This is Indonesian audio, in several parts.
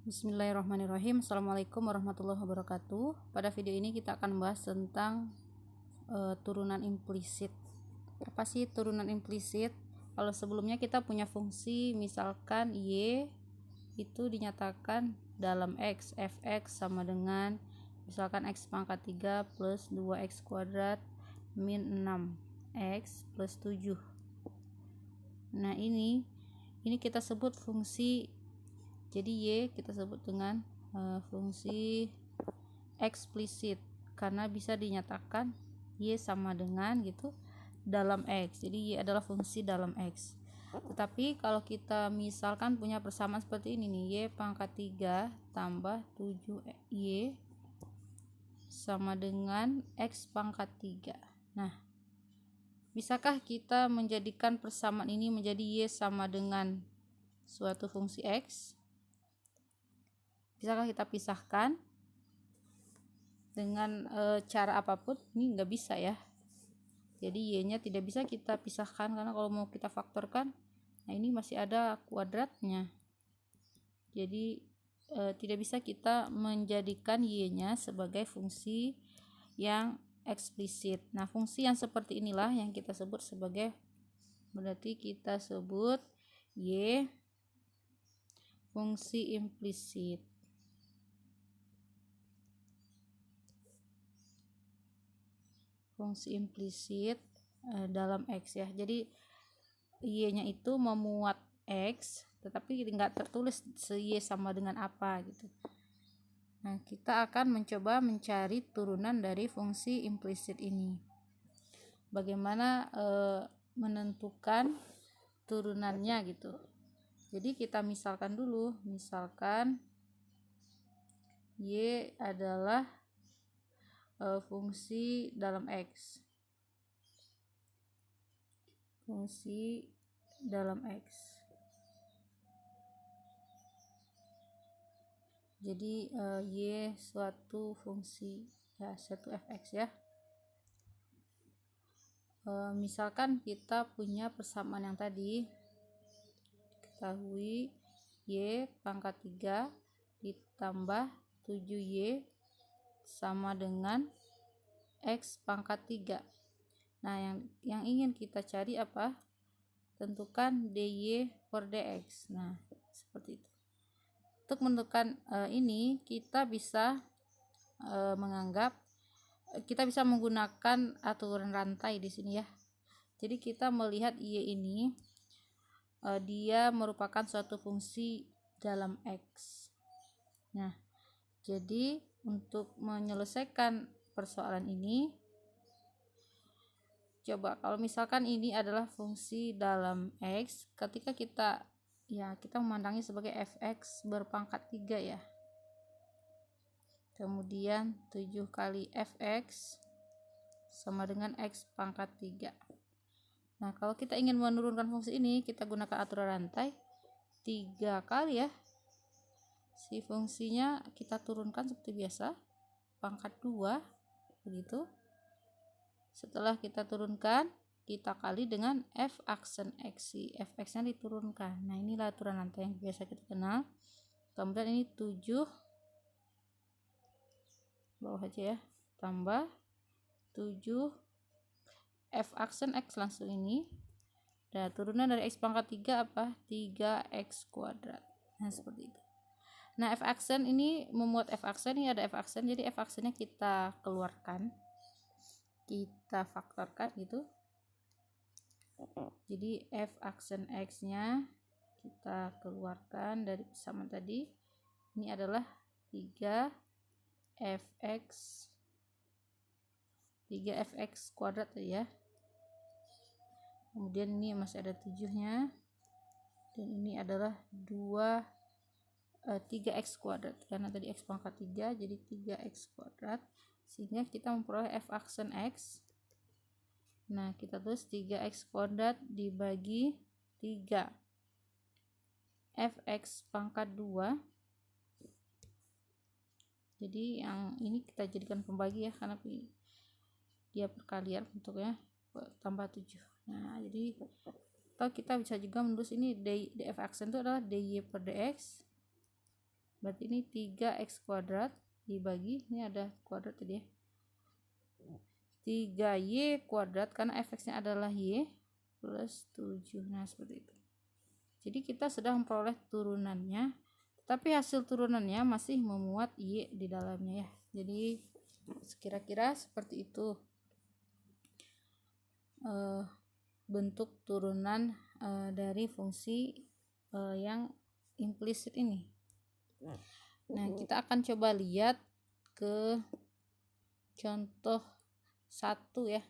Bismillahirrahmanirrahim. Assalamualaikum warahmatullahi wabarakatuh. Pada video ini kita akan membahas tentang turunan implisit. Apa sih turunan implisit? Kalau sebelumnya kita punya fungsi, misalkan y itu dinyatakan dalam x, fx sama dengan misalkan x pangkat 3 plus 2x kuadrat min 6x plus 7. Nah ini kita sebut fungsi. Jadi y kita sebut dengan fungsi eksplisit karena bisa dinyatakan y sama dengan gitu dalam x. Jadi y adalah fungsi dalam x. Tetapi kalau kita misalkan punya persamaan seperti ini nih, y pangkat 3 tambah 7y sama dengan x pangkat 3. Nah, bisakah kita menjadikan persamaan ini menjadi y sama dengan suatu fungsi x? Bisakah kita pisahkan dengan cara apapun? Ini nggak bisa ya. Jadi y-nya tidak bisa kita pisahkan karena kalau mau kita faktorkan, nah ini masih ada kuadratnya. Jadi tidak bisa kita menjadikan y-nya sebagai fungsi yang eksplisit. Nah, fungsi yang seperti inilah yang kita sebut sebagai, berarti kita sebut y fungsi implisit. Fungsi implisit dalam x ya. Jadi y-nya itu memuat x, tetapi nggak tertulis y sama dengan apa gitu. Nah, kita akan mencoba mencari turunan dari fungsi implisit ini. Bagaimana menentukan turunannya gitu. Jadi kita misalkan dulu, misalkan y adalah fungsi dalam x. Fungsi dalam x. Jadi y suatu fungsi ya, suatu fx ya. Misalkan kita punya persamaan yang tadi, ketahui y pangkat 3 ditambah 7y sama dengan x pangkat 3. Nah, yang ingin kita cari apa? Tentukan dy per dx. Nah, seperti itu. Untuk menentukan ini kita bisa kita bisa menggunakan aturan rantai di sini ya. Jadi kita melihat y ini dia merupakan suatu fungsi dalam x. Nah, jadi untuk menyelesaikan persoalan ini, coba kalau misalkan ini adalah fungsi dalam x, ketika kita memandangi sebagai fx berpangkat 3 ya. Kemudian 7 kali fx sama dengan x pangkat 3. Nah, kalau kita ingin menurunkan fungsi ini, kita gunakan aturan rantai 3 kali ya. Si fungsinya kita turunkan seperti biasa, pangkat 2 begitu. Setelah kita turunkan, kita kali dengan f aksen x, si fx-nya diturunkan. Nah, inilah aturan rantai yang biasa kita kenal. Kemudian ini 7 bawah aja ya, tambah 7 f aksen x langsung ini. Dan turunan dari x pangkat 3 apa? 3x kuadrat. Nah, seperti itu. Nah, f aksen ini memuat f aksen, ini ada f aksen, jadi f aksennya kita keluarkan, kita faktorkan gitu. Jadi f aksen x nya kita keluarkan dari persamaan tadi. Ini adalah 3fx kuadrat ya. Kemudian ini masih ada 7-nya, dan ini adalah 3x kuadrat karena tadi x pangkat 3 jadi 3x kuadrat, sehingga kita memperoleh f aksen x. Nah, kita tulis 3x kuadrat dibagi 3 fx pangkat 2. Jadi yang ini kita jadikan pembagi ya, karena dia perkalian bentuknya tambah 7. Nah, jadi atau kita bisa juga menulis ini df aksen itu adalah dy per dx Berarti ini 3x kuadrat dibagi, ini ada kuadrat tadi ya, 3y kuadrat karena fx-nya adalah y plus 7. Nah, seperti itu. Jadi kita sudah memperoleh turunannya, tapi hasil turunannya masih memuat y di dalamnya ya. Jadi kira-kira seperti itu bentuk turunan dari fungsi yang implisit ini. Nah, kita akan coba lihat ke contoh 1 ya,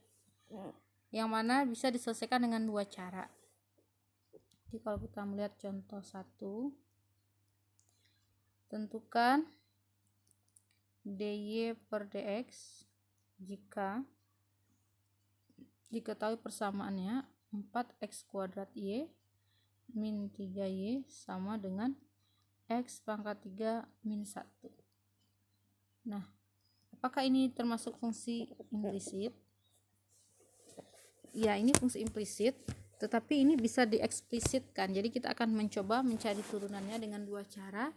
yang mana bisa diselesaikan dengan 2 cara. Jadi kalau kita melihat contoh 1, tentukan dy per dx jika diketahui persamaannya 4x kuadrat y min 3y sama dengan x pangkat 3 min 1. Nah, apakah ini termasuk fungsi implisit? Ya, ini fungsi implisit, tetapi ini bisa dieksplisitkan. Jadi kita akan mencoba mencari turunannya dengan 2 cara.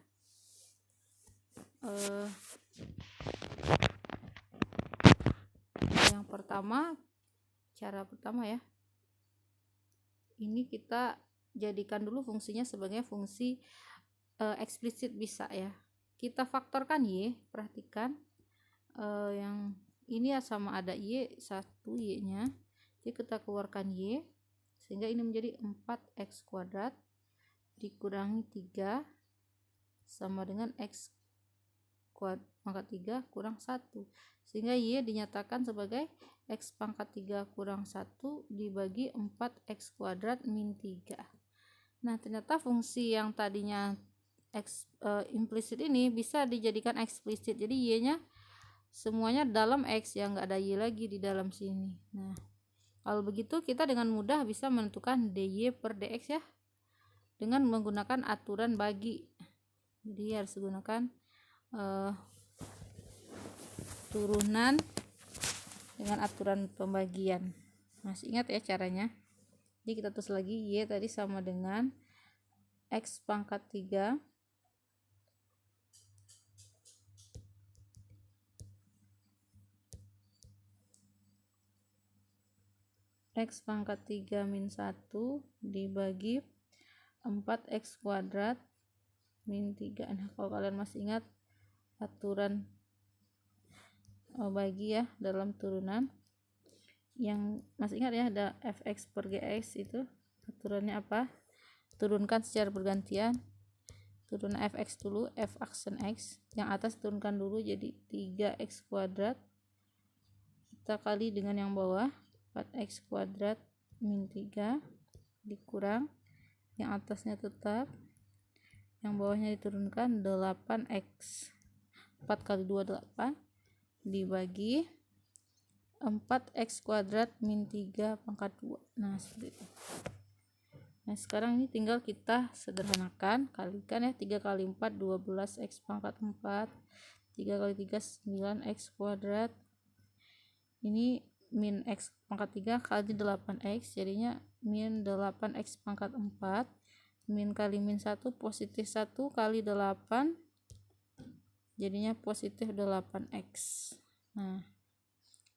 Yang pertama, cara pertama ya, ini kita jadikan dulu fungsinya sebagai fungsi eksplisit bisa ya. Kita faktorkan y, perhatikan yang ini ya sama ada y, 1 y nya, jadi kita keluarkan y sehingga ini menjadi 4x kuadrat dikurangi 3 sama dengan x pangkat 3 kurang 1, sehingga y dinyatakan sebagai x pangkat 3 kurang 1 dibagi 4x kuadrat min 3. Nah, ternyata fungsi yang tadinya implisit ini bisa dijadikan eksplisit. Jadi y nya semuanya dalam x, yang nggak ada y lagi di dalam sini. Nah, kalau begitu kita dengan mudah bisa menentukan dy per dx ya, dengan menggunakan aturan bagi. Jadi harus gunakan turunan dengan aturan pembagian. Masih ingat ya caranya? Jadi kita tulis lagi y tadi sama dengan x pangkat 3 x pangkat 3 min 1 dibagi 4x kuadrat min 3. Nah, kalau kalian masih ingat aturan bagi ya dalam turunan, yang masih ingat ya, ada fx per gx, itu aturannya apa? Turunkan secara bergantian. Turun fx dulu, f aksen x, yang atas turunkan dulu jadi 3x kuadrat, kita kali dengan yang bawah 4x kuadrat min 3 dikurang yang atasnya tetap, yang bawahnya diturunkan 8x, 4 kali 2 8 dibagi 4x kuadrat min 3 pangkat 2. Nah, seperti itu. Nah, sekarang ini tinggal kita sederhanakan, kalikan ya, 3 kali 4 12x pangkat 4, 3 kali 3 9x kuadrat, ini min x pangkat 3 kali 8x, jadinya min 8x pangkat 4, min kali min 1 positif 1 kali 8, jadinya positif 8x. Nah,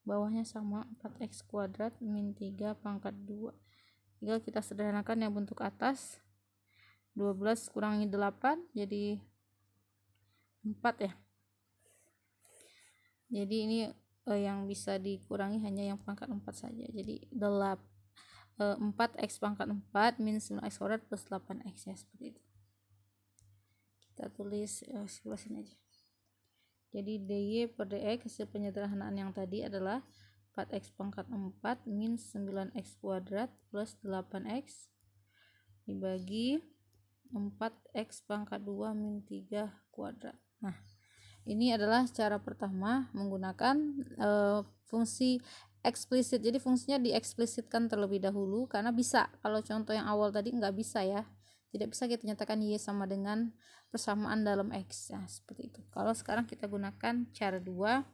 bawahnya sama 4x kuadrat min 3 pangkat 2. Tinggal kita sederhanakan yang bentuk atas, 12 kurangi 8 jadi 4 ya. Jadi ini yang bisa dikurangi hanya yang pangkat 4 saja. Jadi 4x pangkat 4 min 9x kuadrat plus 8x ya, seperti itu. Kita tulis sebelah sini aja. Jadi dy per dx hasil penyederhanaan yang tadi adalah 4x pangkat 4 min 9x kuadrat plus 8x dibagi 4x pangkat 2 min 3 kuadrat. Nah, ini adalah cara pertama menggunakan fungsi eksplisit. Jadi fungsinya dieksplisitkan terlebih dahulu, karena bisa, kalau contoh yang awal tadi nggak bisa ya, tidak bisa kita nyatakan y sama dengan persamaan dalam x. Nah, seperti itu. Kalau sekarang kita gunakan cara 2,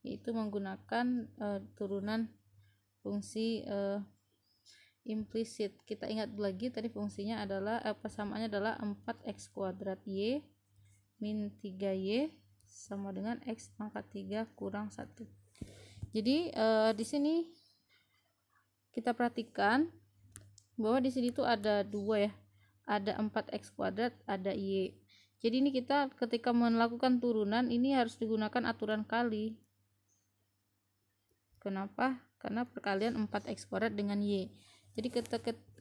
yaitu menggunakan turunan fungsi implisit. Kita ingat lagi tadi fungsinya adalah persamaannya adalah 4x kuadrat y min 3y sama dengan x pangkat 3 kurang 1. Jadi di sini kita perhatikan bahwa di sini tuh ada dua ya, ada 4x kuadrat, ada y. Jadi ini kita ketika melakukan turunan ini harus digunakan aturan kali. Kenapa? Karena perkalian 4x kuadrat dengan y. Jadi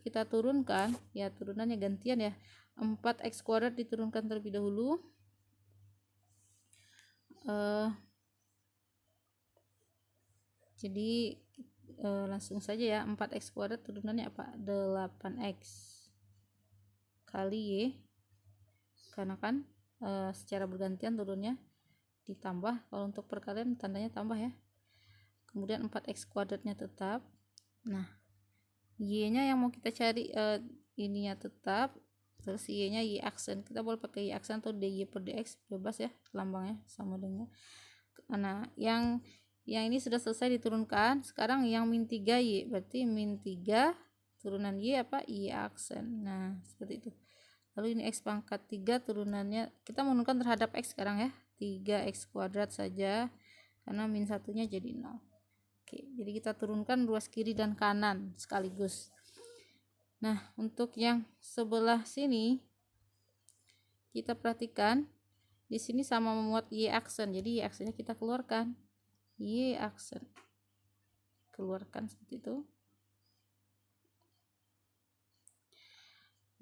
kita turunkan, ya turunannya gantian ya. 4x kuadrat diturunkan terlebih dahulu. Jadi langsung saja ya, 4x kuadrat turunannya apa? 8x kali y. Karena kan secara bergantian turunnya ditambah, kalau untuk perkalian tandanya tambah ya. Kemudian 4x kuadratnya tetap. Nah, y-nya yang mau kita cari ininya tetap, terus y-nya y aksen. Kita boleh pakai y aksen atau dy per dx, bebas ya lambangnya sama dengan. Nah, yang ini sudah selesai diturunkan. Sekarang yang min 3y, berarti min 3 turunan y apa? Y aksen. Nah, seperti itu. Lalu ini x pangkat 3 turunannya kita menurunkan terhadap x sekarang ya. 3x kuadrat saja karena min satunya jadi 0. Oke, jadi kita turunkan ruas kiri dan kanan sekaligus. Nah, untuk yang sebelah sini kita perhatikan di sini sama memuat y aksen. Jadi y aksennya kita keluarkan. Y aksen. Keluarkan seperti itu.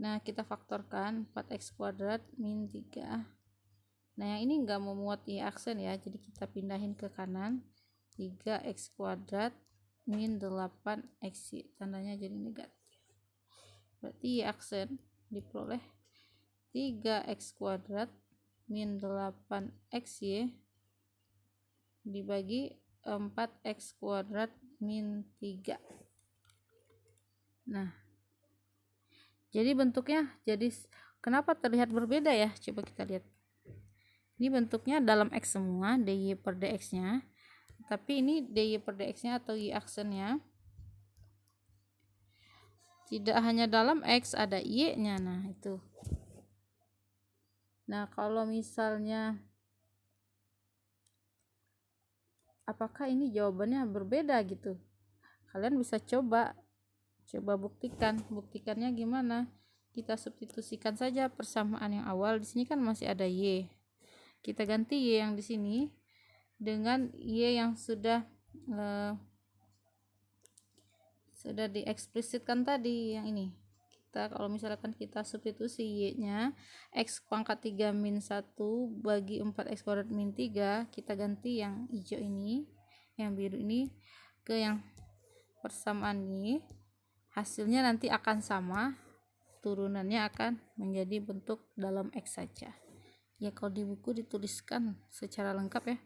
Nah, kita faktorkan 4x kuadrat min 3. Nah, yang ini enggak memuat y aksen ya. Jadi kita pindahin ke kanan. 3x kuadrat min 8xy, tandanya jadi negatif. Berarti y aksen diperoleh 3x kuadrat min 8xy dibagi 4x kuadrat min 3. Nah, jadi bentuknya jadi kenapa terlihat berbeda ya? Coba kita lihat. Ini bentuknya dalam x semua, dy per dx nya. Tapi ini dy per dx nya atau y aksennya tidak hanya dalam x, ada y nya. Nah, itu. Nah, kalau misalnya apakah ini jawabannya berbeda gitu, kalian bisa coba buktikannya gimana. Kita substitusikan saja persamaan yang awal. Di sini kan masih ada y, kita ganti y yang di sini dengan y yang sudah dieksplisitkan tadi, yang ini. Kita kalau misalkan kita substitusi y nya x pangkat 3 min 1 bagi 4x kuadrat min 3, kita ganti yang hijau ini, yang biru ini ke yang persamaan ini, hasilnya nanti akan sama, turunannya akan menjadi bentuk dalam x saja ya. Kalau di buku dituliskan secara lengkap ya.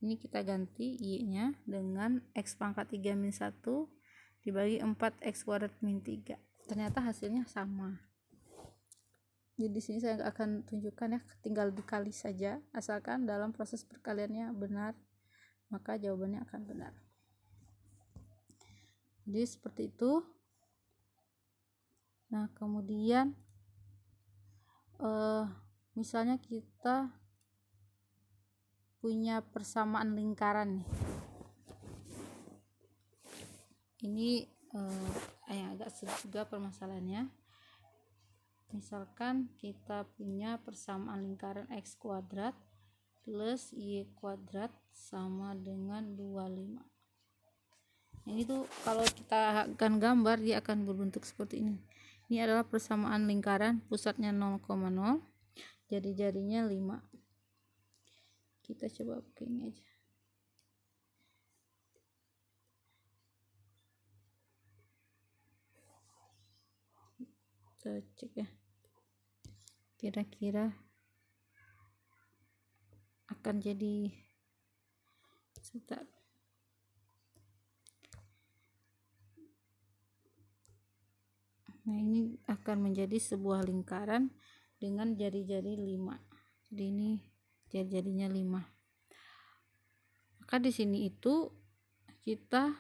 Ini kita ganti y nya dengan x pangkat 3 min 1 dibagi 4x kuadrat min 3. Ternyata hasilnya sama. Jadi di sini saya akan tunjukkan ya, tinggal dikali saja, asalkan dalam proses perkaliannya benar, maka jawabannya akan benar. Jadi seperti itu. Nah, kemudian misalnya kita punya persamaan lingkaran nih. Ini yang agak sulit juga permasalahannya. Misalkan kita punya persamaan lingkaran x kuadrat plus y kuadrat sama dengan 25. Ini tuh kalau kita akan gambar dia akan berbentuk seperti ini. Ini adalah persamaan lingkaran, pusatnya 0,0, jari-jarinya 5. Kita coba pakai ini aja. Kita cek ya, kira-kira akan jadi sebentar. Nah, ini akan menjadi sebuah lingkaran dengan jari-jari 5. Jadi ini jari-jarinya 5. Maka di sini itu kita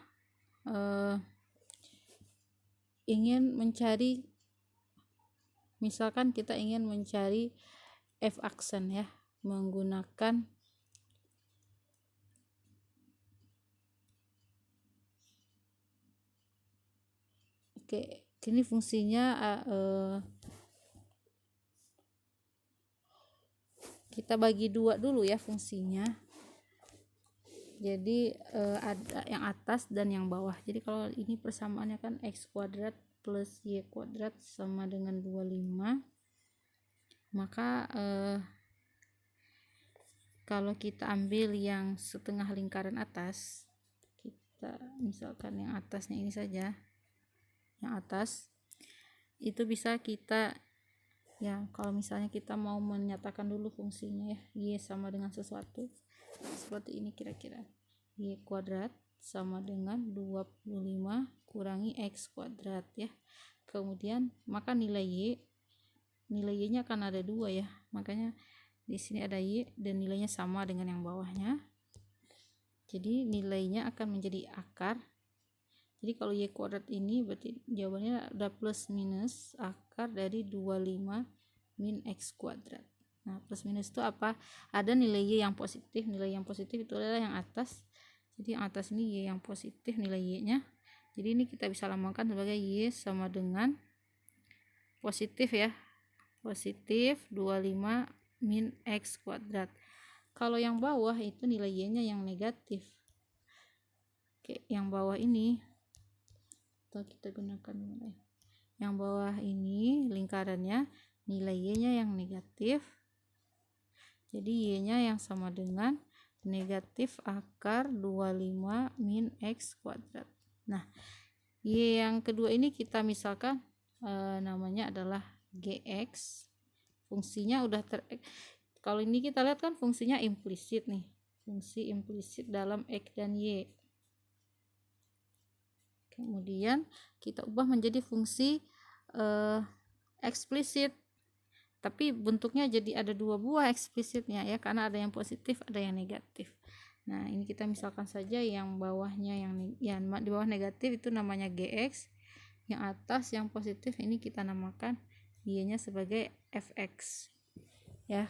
ingin mencari, misalkan kita ingin mencari f aksen ya, menggunakan ini fungsinya kita bagi dua dulu ya fungsinya. Jadi ada yang atas dan yang bawah. Jadi kalau ini persamaannya kan x kuadrat plus y kuadrat sama dengan 25, maka kalau kita ambil yang setengah lingkaran atas, kita misalkan yang atasnya ini saja, yang atas itu bisa kita ya, kalau misalnya kita mau menyatakan dulu fungsinya ya, y sama dengan sesuatu seperti ini kira-kira, y kuadrat sama dengan 25 kurangi x kuadrat ya. Kemudian maka nilai y nya akan ada 2 ya, makanya di sini ada y dan nilainya sama dengan yang bawahnya, jadi nilainya akan menjadi akar. Jadi kalau y kuadrat ini berarti jawabannya ada plus minus akar dari 25 min x kuadrat. Nah, plus minus itu apa? Ada nilai y yang positif. Nilai yang positif itu adalah yang atas. Jadi yang atas ini y yang positif nilai y-nya. Jadi ini kita bisa lambangkan sebagai y sama dengan positif ya. Positif 25 min x kuadrat. Kalau yang bawah itu nilai y-nya yang negatif. Oke, yang bawah ini atau kita gunakan mulai. Yang bawah ini lingkarannya nilai y-nya yang negatif. Jadi y-nya yang sama dengan negatif akar 25 min x kuadrat. Nah, y yang kedua ini kita misalkan namanya adalah gx. Fungsinya udah kalau ini kita lihat kan fungsinya implisit nih. Fungsi implisit dalam x dan y. Kemudian kita ubah menjadi fungsi eksplisit, tapi bentuknya jadi ada 2 buah eksplisitnya ya, karena ada yang positif ada yang negatif. Nah, ini kita misalkan saja yang bawahnya yang di bawah negatif itu namanya gx, yang atas yang positif ini kita namakan y-nya sebagai fx ya,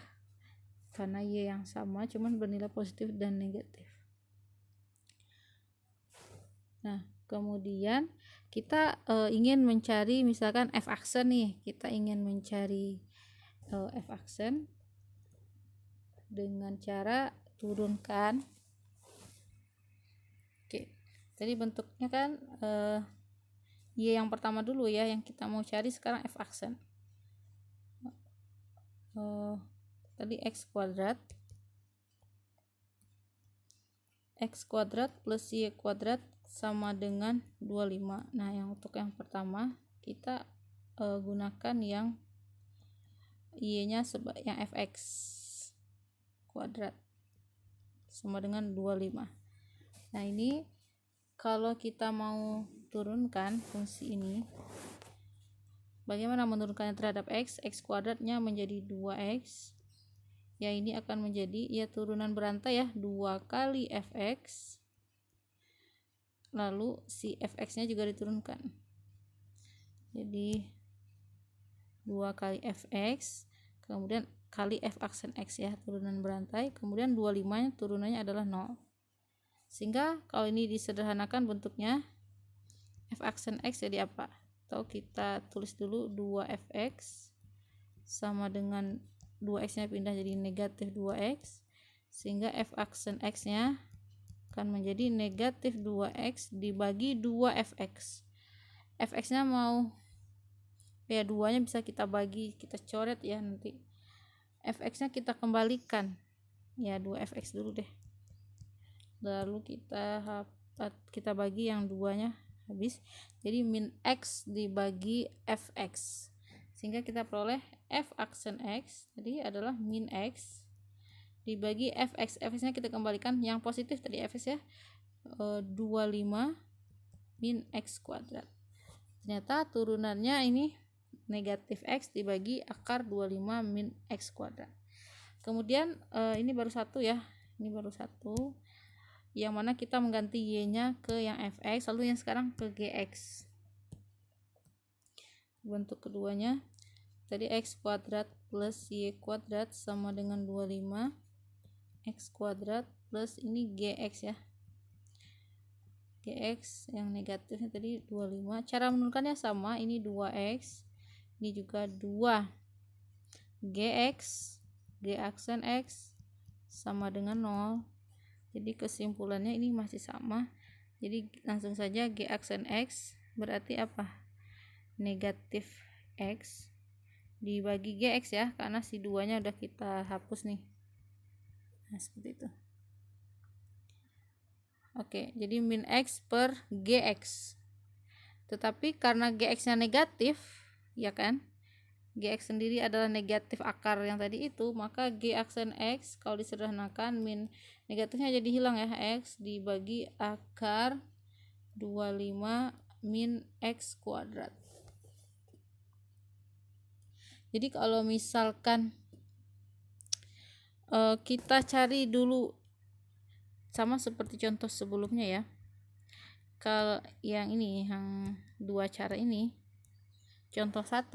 karena y yang sama cuman bernilai positif dan negatif. Nah, kemudian kita ingin mencari misalkan f aksen nih, kita ingin mencari f aksen dengan cara turunkan. Oke, tadi bentuknya kan y yang pertama dulu ya yang kita mau cari, sekarang f aksen. Tadi x kuadrat plus y kuadrat sama dengan 25. Nah, yang untuk yang pertama kita gunakan yang y-nya yang fx kuadrat sama dengan 25. Nah, ini kalau kita mau turunkan fungsi ini, bagaimana menurunkannya terhadap x? X kuadratnya menjadi 2x. Ya, ini akan menjadi ya turunan berantai ya, 2 kali fx. Lalu si fx-nya juga diturunkan. Jadi 2 kali fx, kemudian kali f aksen x ya, turunan berantai, kemudian 25-nya turunannya adalah 0. Sehingga kalau ini disederhanakan bentuknya f aksen x jadi apa? Atau kita tulis dulu 2fx sama dengan 2x-nya pindah jadi negatif 2x, sehingga f aksen x-nya akan menjadi negatif 2x dibagi 2fx. fx-nya mau ya 2-nya bisa kita bagi, kita coret ya nanti. fx-nya kita kembalikan. Ya 2fx dulu deh. Lalu kita bagi yang 2-nya habis. Jadi min x dibagi fx. Sehingga kita peroleh f aksen x tadi adalah min x dibagi fx. fx-nya kita kembalikan yang positif tadi fx ya. 25 min x kuadrat. Ternyata turunannya ini negatif x dibagi akar 25 min x kuadrat. Kemudian ini baru satu ya, ini baru satu, yang mana kita mengganti y-nya ke yang fx, lalu yang sekarang ke gx. bentuk keduanya tadi x kuadrat plus y kuadrat sama dengan 25, x kuadrat plus ini gx ya, gx yang negatifnya tadi 25. Cara menurunkannya sama, ini 2x, ini juga 2 gx, g aksen x sama dengan 0. Jadi kesimpulannya ini masih sama. Jadi langsung saja g aksen x berarti apa? Negatif x dibagi gx ya, karena si 2 nya udah kita hapus nih. Nah, seperti itu. Oke, jadi min x per gx. Tetapi karena gx nya negatif, ya kan? Gx sendiri adalah negatif akar yang tadi itu, maka g aksen x kalau disederhanakan min negatifnya jadi hilang ya, x dibagi akar 25 min x kuadrat. Jadi kalau misalkan kita cari dulu sama seperti contoh sebelumnya ya, kalau yang ini, yang dua cara ini, contoh 1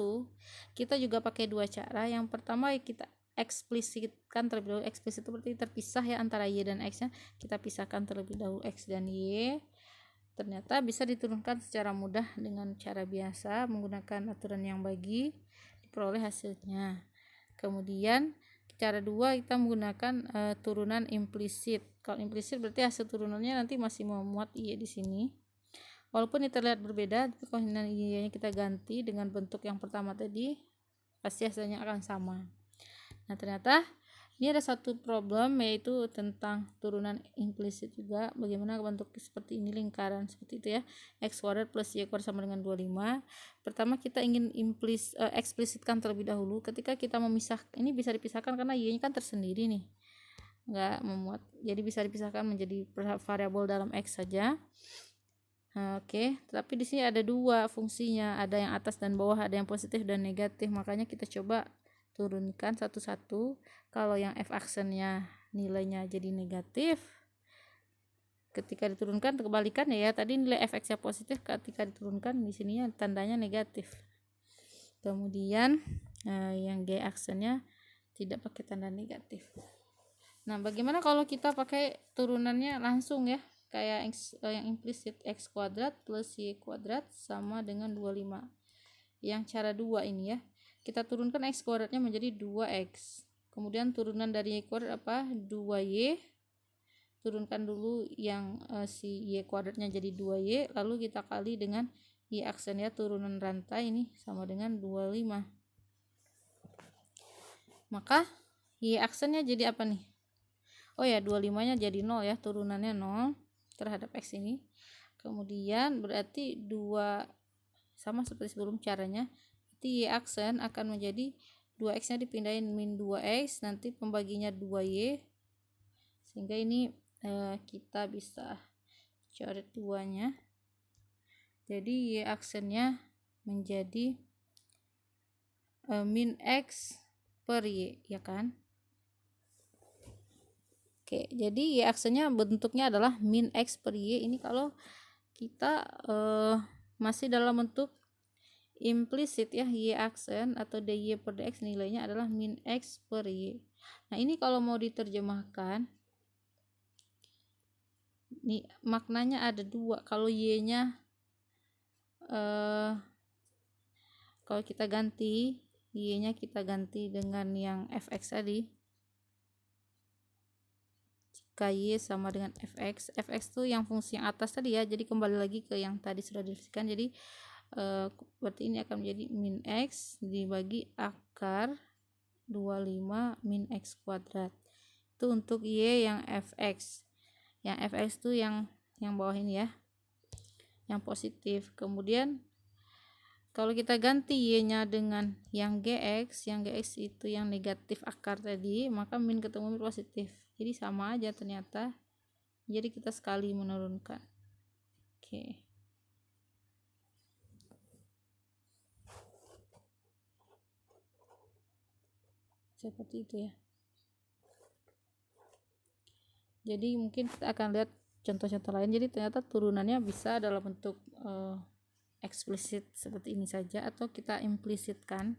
kita juga pakai dua cara. Yang pertama kita eksplisitkan terlebih dahulu. Eksplisit itu berarti terpisah ya antara y dan x nya, kita pisahkan terlebih dahulu x dan y. Ternyata bisa diturunkan secara mudah dengan cara biasa menggunakan aturan yang bagi, diperoleh hasilnya. Kemudian cara 2 kita menggunakan turunan implisit. Kalau implisit berarti hasil turunannya nanti masih memuat y di sini. Walaupun ini terlihat berbeda, tapi kalau y-nya kita ganti dengan bentuk yang pertama tadi, pasti hasilnya akan sama. Nah, ternyata ini ada satu problem, yaitu tentang turunan implisit juga. Bagaimana bentuk seperti ini, lingkaran seperti itu ya, x kuadrat plus y kuadrat sama dengan 25. Pertama kita ingin eksplisitkan terlebih dahulu. Ketika kita memisah, ini bisa dipisahkan karena y nya kan tersendiri nih, nggak memuat, jadi bisa dipisahkan menjadi variabel dalam x saja. Oke, tapi di sini ada dua fungsinya, ada yang atas dan bawah, ada yang positif dan negatif. Makanya kita coba turunkan satu-satu. Kalau yang f aksennya nilainya jadi negatif, ketika diturunkan kebalikan ya, tadi nilai fx nya positif, ketika diturunkan di sininya tandanya negatif. Kemudian yang g aksennya tidak pakai tanda negatif. Nah, bagaimana kalau kita pakai turunannya langsung ya, kayak yang implisit, x kuadrat plus y kuadrat sama dengan 25. Yang cara 2 ini ya, kita turunkan x kuadratnya menjadi 2x. Kemudian turunan dari y kuadrat apa? 2y. Turunkan dulu yang si y kuadratnya jadi 2y, lalu kita kali dengan y aksen ya, turunan rantai ini sama dengan 25. Maka y aksennya jadi apa nih? Oh ya, 25 nya jadi 0 ya, turunannya 0 terhadap x ini. Kemudian berarti 2 sama seperti sebelum caranya, berarti y aksen akan menjadi 2x nya dipindahin min 2x, nanti pembaginya 2y, sehingga ini kita bisa coret 2 nya, jadi y aksennya menjadi min x per y, ya kan? Oke, jadi y aksennya bentuknya adalah min x per y. Ini kalau kita masih dalam bentuk implisit ya, y aksen atau dy per dx nilainya adalah min x per y. Nah, ini kalau mau diterjemahkan, nih maknanya ada dua. Kalau y nya kalau kita ganti, y nya kita ganti dengan yang fx tadi, y sama dengan fx. Fx itu yang fungsi yang atas tadi ya, jadi kembali lagi ke yang tadi sudah didefinisikan. Jadi berarti ini akan menjadi min x dibagi akar 25 min x kuadrat. Itu untuk y yang fx. Yang fx itu yang bawah ini ya, yang positif. Kemudian kalau kita ganti y nya dengan yang gx itu yang negatif akar tadi, maka min ketemu min positif. Jadi sama aja ternyata. Jadi kita sekali menurunkan. Oke. Seperti itu ya. Jadi mungkin kita akan lihat contoh-contoh lain. Jadi ternyata turunannya bisa dalam bentuk eksplisit seperti ini saja, atau kita implisitkan,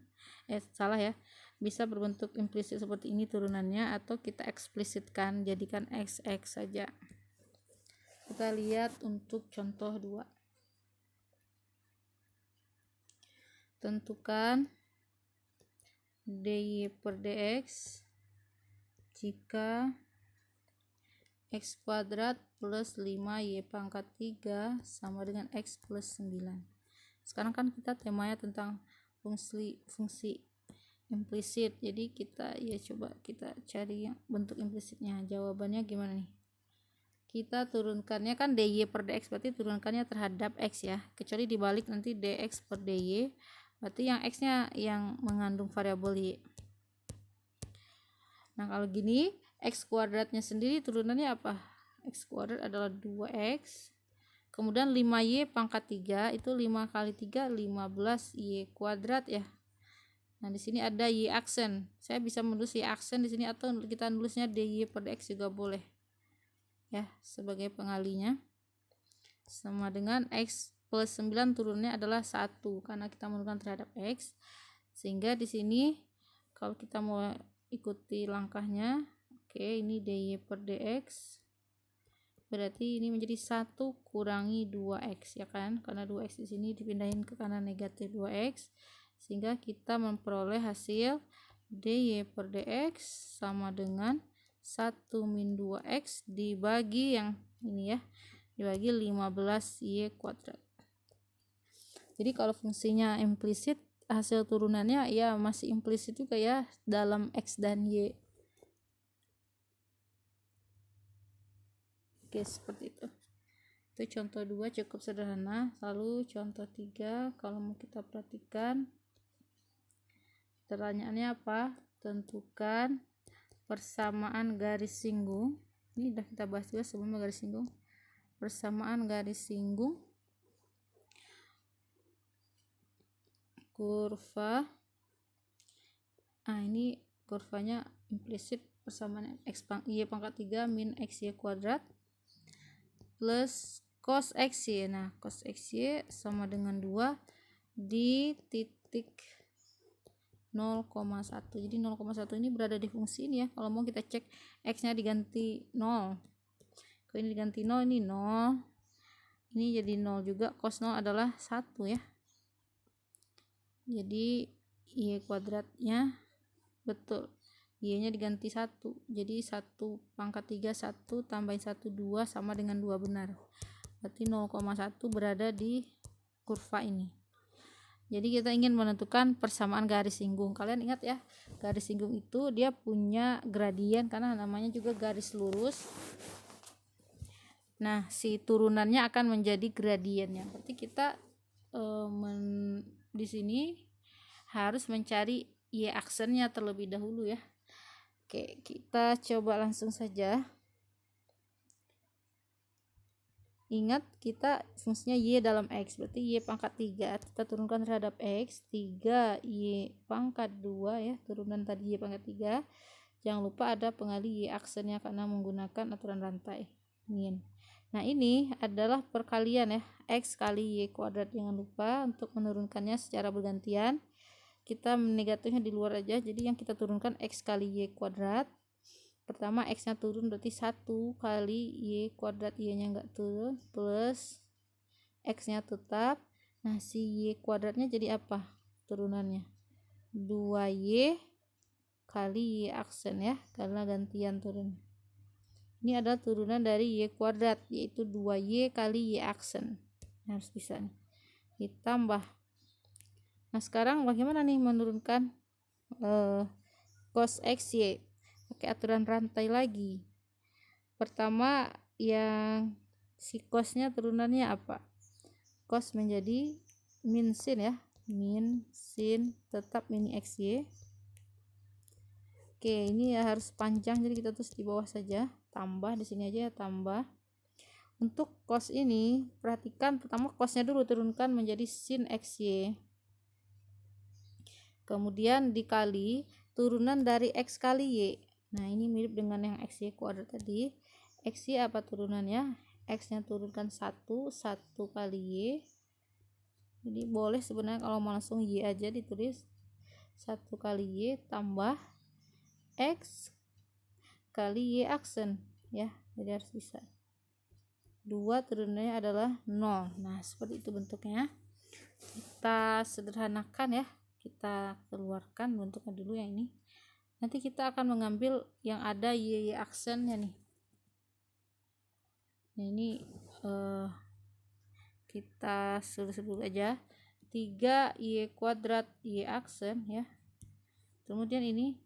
salah ya, bisa berbentuk implisit seperti ini turunannya, atau kita eksplisitkan jadikan XX saja. Kita lihat untuk contoh 2. Tentukan dy per dx jika x kuadrat plus 5y pangkat 3 sama dengan x plus 9. Sekarang kan kita temanya tentang fungsi implisit, jadi kita coba kita cari yang bentuk implisitnya. Jawabannya gimana nih? Kita turunkannya kan dy per dx, berarti turunkannya terhadap x ya, kecuali dibalik nanti dx per dy, berarti yang x nya yang mengandung variabel y. Nah kalau gini, x kuadratnya sendiri turunannya apa? X kuadrat adalah 2x, kemudian 5y pangkat 3, itu 5 kali 3 15y kuadrat ya. Nah di sini ada y aksen, saya bisa menulis y aksen di sini, atau kita nulisnya dy per dx juga boleh ya, sebagai pengalinya, sama dengan x plus 9 turunnya adalah 1 karena kita menurunkan terhadap x, sehingga di sini kalau kita mau ikuti langkahnya, oke, ini dy per dx berarti ini menjadi 1 kurangi 2x ya kan, karena 2x di sini dipindahin ke kanan negatif 2x, sehingga kita memperoleh hasil dy per dx sama dengan 1 min 2x dibagi yang ini ya, dibagi 15y kuadrat. Jadi kalau fungsinya implisit, hasil turunannya ya masih implisit juga ya dalam x dan y. Oke, seperti itu. Itu contoh 2 cukup sederhana. Lalu contoh 3, kalau mau kita perhatikan, pertanyaannya apa? Tentukan persamaan garis singgung. Ini udah kita bahas juga sebelum garis singgung. Persamaan garis singgung kurva. Ini kurvanya implisit, persamaan y pangkat 3 min xy kuadrat plus cos xy. Nah cos xy sama dengan 2 di titik 0,1. Jadi 0,1 ini berada di fungsi ini ya. Kalau mau kita cek x nya diganti 0, kalau ini diganti 0, ini 0, ini jadi 0 juga, cos 0 adalah 1 ya. Jadi y kuadratnya betul, y nya diganti 1, jadi 1 pangkat 3 1 tambahin 1 2 sama dengan 2 benar, berarti 0,1 berada di kurva ini. Jadi kita ingin menentukan persamaan garis singgung. Kalian ingat ya, garis singgung itu dia punya gradien karena namanya juga garis lurus. Nah si turunannya akan menjadi gradiennya, berarti kita di sini harus mencari y aksennya terlebih dahulu ya. Oke, kita coba langsung saja. Ingat kita fungsinya y dalam x, berarti y pangkat 3 kita turunkan terhadap x, 3y pangkat 2 ya, turunan tadi y pangkat 3. Jangan lupa ada pengali y aksennya karena menggunakan aturan rantai min. Nah ini adalah perkalian ya, x kali y kuadrat. Jangan lupa untuk menurunkannya secara bergantian. Kita negatifnya di luar aja, jadi yang kita turunkan x kali y kuadrat. Pertama x nya turun berarti 1 kali y kuadrat, y nya enggak turun, plus x nya tetap. Nah si y kuadratnya jadi apa turunannya? 2y kali y aksen ya, karena gantian turun. Ini adalah turunan dari y kuadrat, yaitu 2y kali y aksen. Harus bisa nih ditambah. Nah sekarang bagaimana nih menurunkan cos xy? Pakai aturan rantai lagi. Pertama yang si cosnya turunannya apa? Cos menjadi min sin ya, min sin tetap min xy. Oke, ini ya harus panjang, jadi kita tulis di bawah saja, tambah di sini aja ya, tambah. Untuk cos ini perhatikan pertama cosnya dulu turunkan menjadi sin xy, kemudian dikali turunan dari x kali y. Nah ini mirip dengan yang xy kuadrat tadi. Xy apa turunannya? X nya turunkan 1 kali y, Jadi boleh sebenarnya kalau mau langsung y aja ditulis 1 kali y tambah x kali y aksen ya, jadi harus bisa 2 turunannya adalah 0. Nah seperti itu bentuknya. Kita sederhanakan ya, kita keluarkan bentuknya dulu yang ini. Nanti kita akan mengambil yang ada y aksennya nih. Nah ini kita suruh dulu aja 3y kuadrat y aksen ya, kemudian ini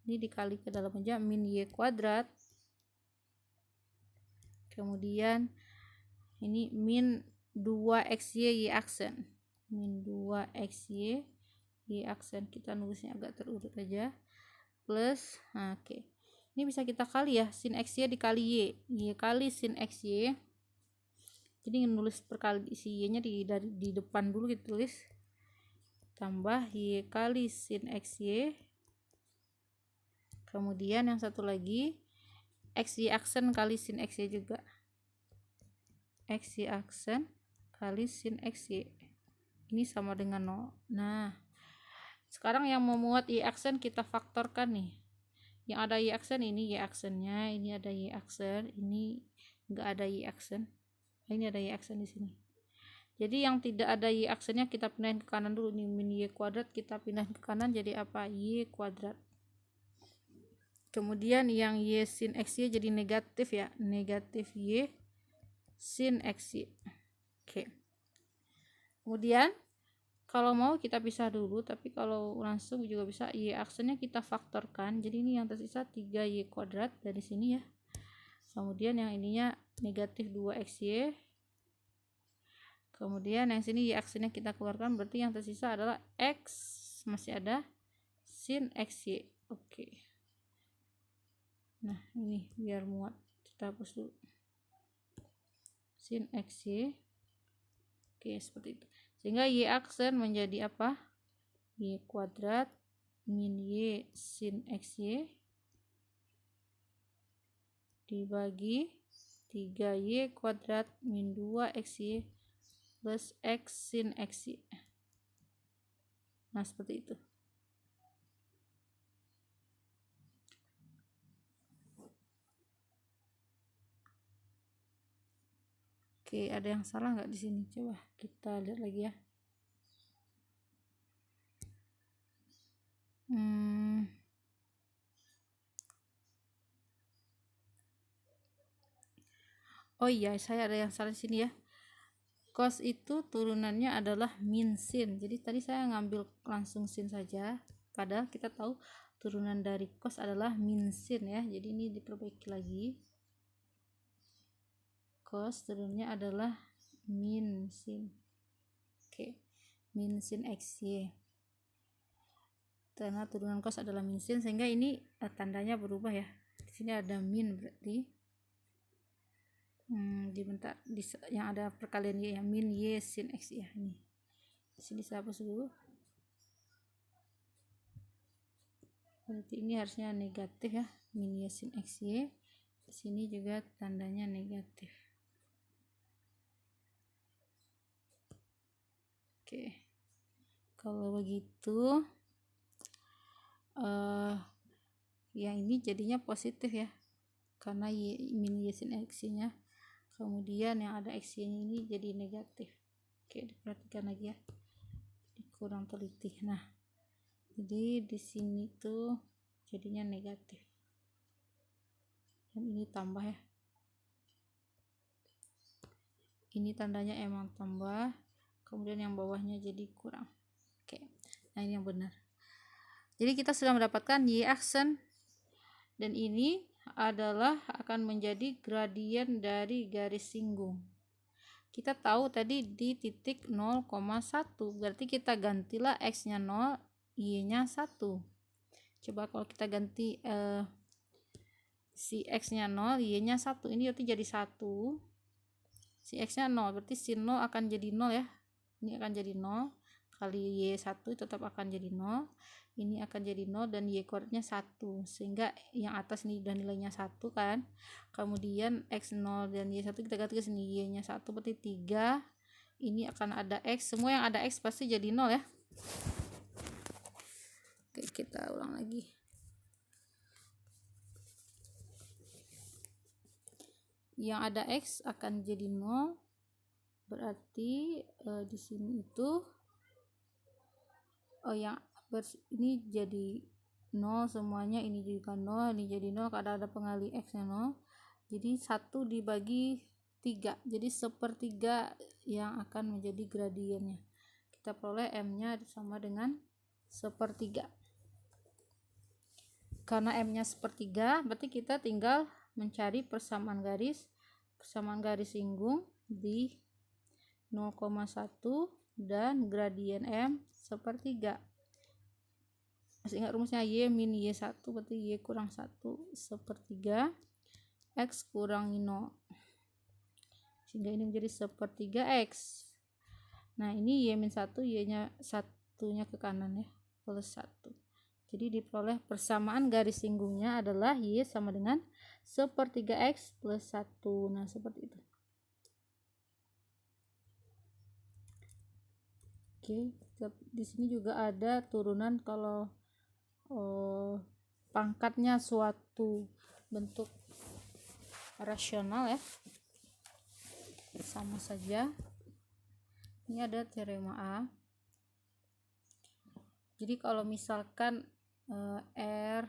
dikali ke dalam aja min y kuadrat, kemudian ini min 2xy y aksen, min 2xy y aksen, kita nulisnya agak terurut aja, plus oke. Ini bisa kita kali ya, sin xy dikali y kali sin xy. Jadi nulis perkali si y nya di depan dulu kita tulis, tambah y kali sin xy, kemudian yang satu lagi xy aksen kali sin xy juga, xy aksen kali sin xy, ini sama dengan 0. Nah sekarang yang memuat y aksen kita faktorkan nih, yang ada y aksen ini y aksennya, ini ada y aksen, ini enggak ada y aksen, ini ada y aksen di sini. Jadi yang tidak ada y aksennya kita pindahin ke kanan dulu nih, min y kuadrat kita pindahin ke kanan jadi apa, y kuadrat. Kemudian yang y sin xy jadi negatif ya, negatif y sin xy. Oke. Kemudian kalau mau kita pisah dulu, tapi kalau langsung juga bisa, y aksennya kita faktorkan. Jadi ini yang tersisa 3y kuadrat dari sini ya. Kemudian yang ininya negatif 2xy. Kemudian yang sini y aksennya kita keluarkan, berarti yang tersisa adalah x, masih ada sin xy. Oke. Nah ini biar muat, kita hapus dulu sin xy. Oke seperti itu, sehingga y aksen menjadi apa, y kuadrat min y sin xy dibagi 3y kuadrat min 2xy plus x sin xy. Nah seperti itu. Oke, ada yang salah nggak di sini? Coba kita lihat lagi ya. Oh iya, saya ada yang salah di sini ya. Cos itu turunannya adalah min sin. Jadi tadi saya ngambil langsung sin saja, padahal kita tahu turunan dari cos adalah min sin ya. Jadi ini diperbaiki lagi. Cos turunnya adalah min sin. Oke, min sin xy. Karena turunan cos adalah min sin, sehingga ini tandanya berubah ya. Di sini ada min, berarti yang ada perkalian y, yang min y sin x ya. Ini di sini saya hapus dulu, berarti ini harusnya negatif ya, min y sin x y. Di sini juga tandanya negatif. Oke, kalau begitu yang ini jadinya positif ya, karena min y sin x nya, kemudian yang ada x nya ini jadi negatif. Oke, diperhatikan lagi ya, kurang teliti. Nah jadi di sini tuh jadinya negatif, dan ini tambah ya, ini tandanya emang tambah, kemudian yang bawahnya jadi kurang. Oke, nah ini yang benar. Jadi kita sudah mendapatkan y aksen, dan ini adalah akan menjadi gradien dari garis singgung. Kita tahu tadi di titik 0,1, berarti kita gantilah x nya 0, y nya 1. Coba kalau kita ganti si x nya 0, y nya 1, ini berarti jadi 1. Si x nya 0, berarti sin 0 akan jadi 0 ya. Ini akan jadi 0 kali y 1 tetap akan jadi 0, ini akan jadi 0, dan y kuadratnya 1, sehingga yang atas ini udah nilainya 1 kan. Kemudian x 0 dan y 1 kita ganti ke sini, y nya 1 berarti 3, ini akan ada X, semua yang ada X pasti jadi 0 ya. Oke, kita ulang lagi. Yang ada X akan jadi 0, berarti di sini itu yang ini jadi 0 semuanya, ini juga 0, ini jadi 0 karena ada pengali X nya 0. Jadi 1 dibagi 3, jadi 1/3 yang akan menjadi gradiennya. Kita peroleh M nya sama dengan 1/3. Karena M nya 1/3, berarti kita tinggal mencari persamaan garis singgung di 0,1 dan gradien M 1/3. Masih ingat rumusnya Y min Y1, berarti Y kurang 1 1/3 X kurangi 0, sehingga ini menjadi 1/3 X. Nah ini Y min 1, Y nya satunya ke kanan ya, plus 1. Jadi diperoleh persamaan garis singgungnya adalah Y sama dengan 1/3 X plus 1. Nah seperti itu. Oke, di sini juga ada turunan kalau pangkatnya suatu bentuk rasional ya, sama saja. Ini ada teorema A. Jadi kalau misalkan R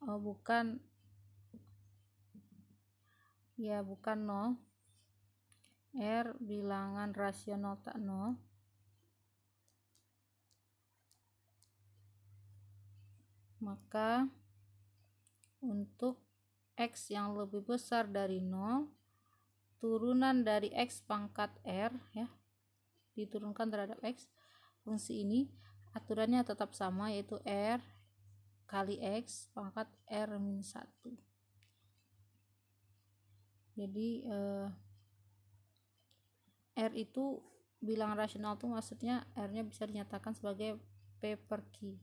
bukan 0, R bilangan rasional tak 0, maka untuk X yang lebih besar dari 0, turunan dari X pangkat R ya, diturunkan terhadap X, fungsi ini aturannya tetap sama, yaitu R kali X pangkat R min 1. Jadi R itu bilangan rasional tuh maksudnya R nya bisa dinyatakan sebagai P per Q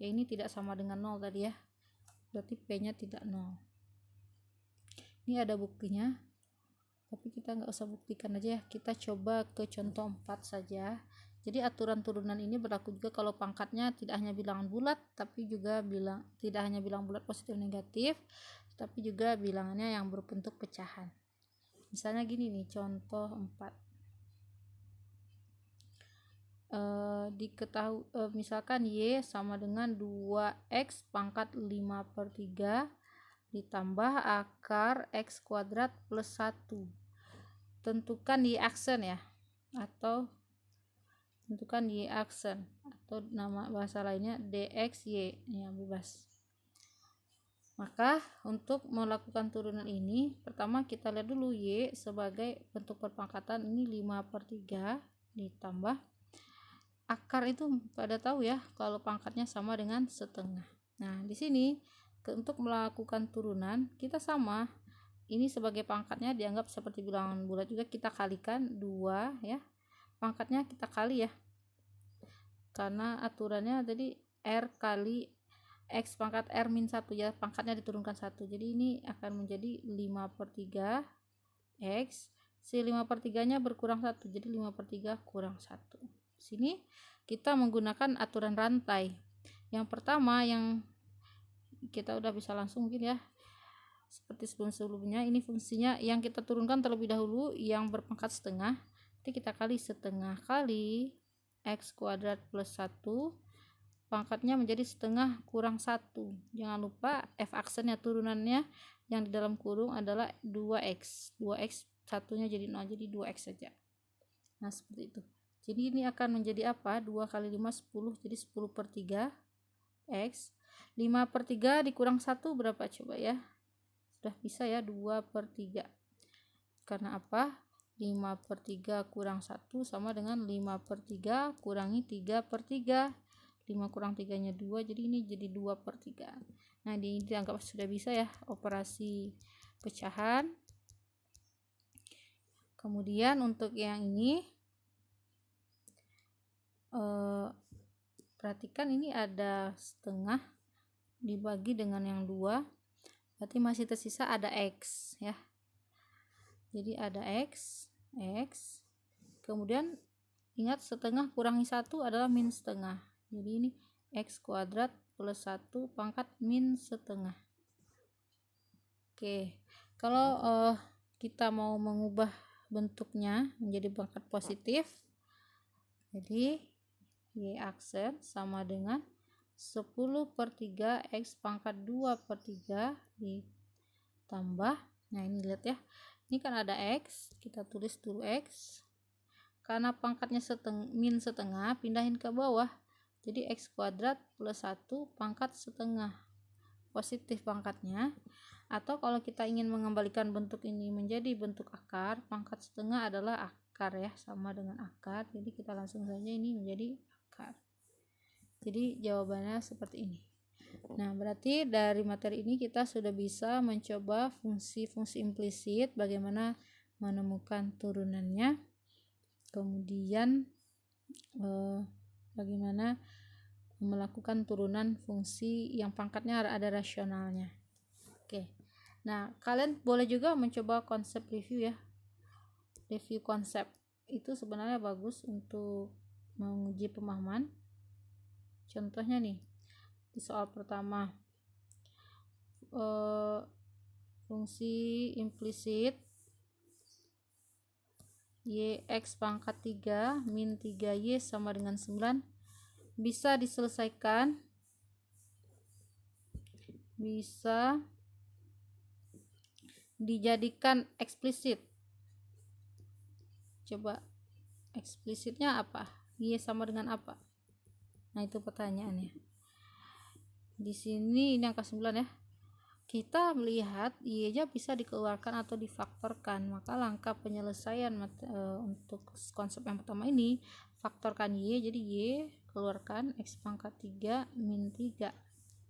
ya, ini tidak sama dengan 0 tadi ya, berarti P nya tidak 0. Ini ada buktinya, tapi kita nggak usah buktikan aja ya, kita coba ke contoh 4 saja. Jadi aturan turunan ini berlaku juga kalau pangkatnya tidak hanya bilangan bulat, tapi juga tidak hanya bilangan bulat positif negatif, tapi juga bilangannya yang berbentuk pecahan. Misalnya gini nih, contoh 4. Misalkan Y sama dengan 2X pangkat 5/3 ditambah akar X kuadrat plus 1. Tentukan Y aksen ya, atau tentukan Y aksen, atau nama bahasa lainnya DXY ya, bebas. Maka untuk melakukan turunan ini, pertama kita lihat dulu Y sebagai bentuk perpangkatan, ini 5/3 ditambah akar, itu pada tahu ya kalau pangkatnya sama dengan setengah. Nah di sini untuk melakukan turunan kita sama, ini sebagai pangkatnya dianggap seperti bilangan bulat juga, kita kalikan 2 ya, pangkatnya kita kali ya, karena aturannya tadi R kali X pangkat R min 1 ya, pangkatnya diturunkan 1, jadi ini akan menjadi 5/3 X, si 5/3 nya berkurang 1, jadi 5/3 kurang 1. Sini kita menggunakan aturan rantai. Yang pertama yang kita udah bisa langsung mungkin ya, seperti sebelum-sebelumnya, ini fungsinya yang kita turunkan terlebih dahulu yang berpangkat setengah, nanti kita kali setengah kali X kuadrat plus 1, pangkatnya menjadi setengah kurang 1. Jangan lupa F aksennya turunannya yang di dalam kurung adalah 2X, 2X satunya jadi 0, jadi 2X saja. Nah seperti itu. Jadi ini akan menjadi apa? 2 kali 5 10, jadi 10/3 X. 5/3 dikurang 1 berapa coba ya? Sudah bisa ya, 2/3. Karena apa? 5/3 kurang 1 sama dengan 5/3 kurangi 3/3. 5 kurang 3 nya 2, jadi ini jadi 2/3. Nah ini dianggap sudah bisa ya operasi pecahan. Kemudian untuk yang ini perhatikan, ini ada setengah dibagi dengan yang 2, berarti masih tersisa ada X ya. Jadi ada X, kemudian ingat setengah kurangi 1 adalah min setengah. Jadi ini X kuadrat plus 1 pangkat min setengah. Oke, kalau kita mau mengubah bentuknya menjadi pangkat positif, jadi Y aksen sama dengan 10/3 X pangkat 2/3 ditambah, nah ini lihat ya, ini kan ada X, kita tulis dulu X, karena pangkatnya min setengah, pindahin ke bawah, jadi X kuadrat plus 1 pangkat setengah, positif pangkatnya. Atau kalau kita ingin mengembalikan bentuk ini menjadi bentuk akar, pangkat setengah adalah akar ya, sama dengan akar, jadi kita langsung saja ini menjadi akar. Jadi jawabannya seperti ini. Nah, berarti dari materi ini kita sudah bisa mencoba fungsi-fungsi implisit, bagaimana menemukan turunannya, kemudian bagaimana melakukan turunan fungsi yang pangkatnya ada rasionalnya. Oke. Nah, kalian boleh juga mencoba konsep review ya. Review konsep itu sebenarnya bagus untuk menguji pemahaman. Contohnya nih, di soal pertama, fungsi implisit Y X pangkat 3 min 3Y sama dengan 9 bisa diselesaikan, bisa dijadikan eksplisit. Coba eksplisitnya apa? Y sama dengan apa? Nah, itu pertanyaannya. Di sini ini angka 9 ya. Kita melihat Y-nya bisa dikeluarkan atau difaktorkan. Maka langkah penyelesaian untuk konsep yang pertama ini, faktorkan Y, jadi Y keluarkan X pangkat 3 min 3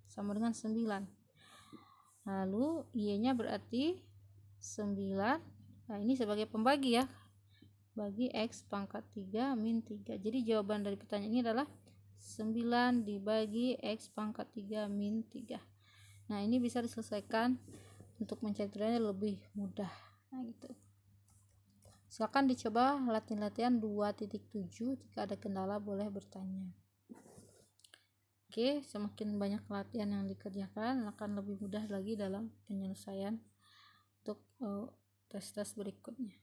sama dengan 9. Lalu Y-nya berarti 9. Nah, ini sebagai pembagi ya. Bagi X pangkat 3 min 3. Jadi jawaban dari pertanyaan ini adalah 9 dibagi X pangkat 3 min 3. Nah, ini bisa diselesaikan untuk mencari turunannya lebih mudah. Nah, gitu. Silakan dicoba latihan 2.7. Jika ada kendala boleh bertanya. Oke, semakin banyak latihan yang dikerjakan akan lebih mudah lagi dalam penyelesaian untuk tes-tes berikutnya.